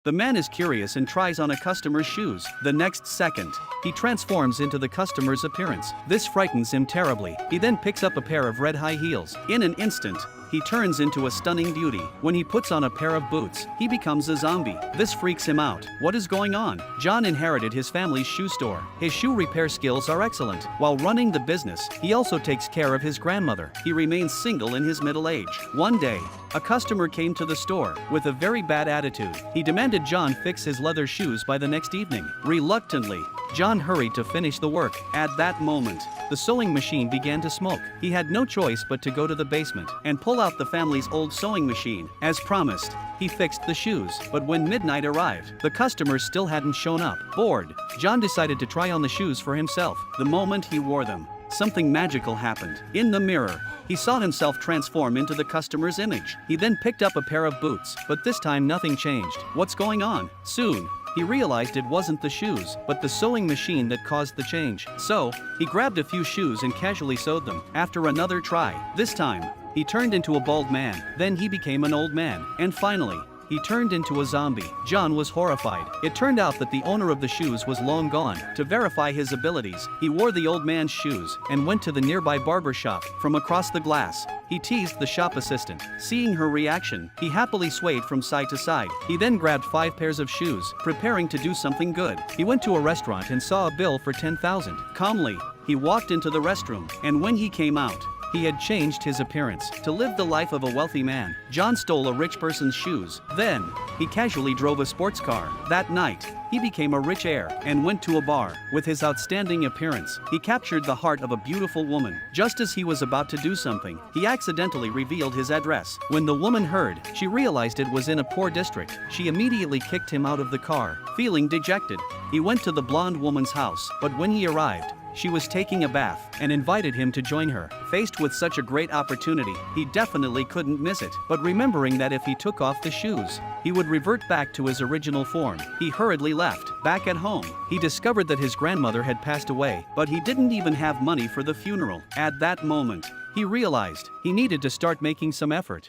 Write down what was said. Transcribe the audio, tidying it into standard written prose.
The man is curious and tries on a customer's shoes. The next second, he transforms into the customer's appearance. This frightens him terribly. He then picks up a pair of red high heels. In an instant, he turns into a stunning beauty. When he puts on a pair of boots, he becomes a zombie. This freaks him out. What is going on? John inherited his family's shoe store. His shoe repair skills are excellent. While running the business, he also takes care of his grandmother. He remains single in his middle age. One day, a customer came to the store with a very bad attitude. He demanded John fix his leather shoes by the next evening. Reluctantly, John hurried to finish the work. At that moment, the sewing machine began to smoke. He had no choice but to go to the basement and pull out the family's old sewing machine. As promised, he fixed the shoes, but when midnight arrived, the customers still hadn't shown up. Bored, John decided to try on the shoes for himself. The moment he wore them, something magical happened. In the mirror, he saw himself transform into the customer's image. He then picked up a pair of boots, but this time nothing changed. What's going on? Soon, he realized it wasn't the shoes, but the sewing machine that caused the change. So, he grabbed a few shoes and casually sewed them. After another try, this time, he turned into a bald man. Then he became an old man. And finally, he turned into a zombie. John was horrified. It turned out that the owner of the shoes was long gone. To verify his abilities, he wore the old man's shoes and went to the nearby barber shop. From across the glass, he teased the shop assistant. Seeing her reaction, he happily swayed from side to side. He then grabbed 5 pairs of shoes, preparing to do something good. He went to a restaurant and saw a bill for $10,000. Calmly, he walked into the restroom, and when he came out, he had changed his appearance to live the life of a wealthy man. John stole a rich person's shoes. Then, he casually drove a sports car. That night, he became a rich heir and went to a bar. With his outstanding appearance, he captured the heart of a beautiful woman. Just as he was about to do something, he accidentally revealed his address. When the woman heard, she realized it was in a poor district. She immediately kicked him out of the car. Feeling dejected, he went to the blonde woman's house, but when he arrived, she was taking a bath and invited him to join her. Faced with such a great opportunity, he definitely couldn't miss it. But remembering that if he took off the shoes, he would revert back to his original form, he hurriedly left. Back at home, he discovered that his grandmother had passed away, but he didn't even have money for the funeral. At that moment, he realized he needed to start making some effort.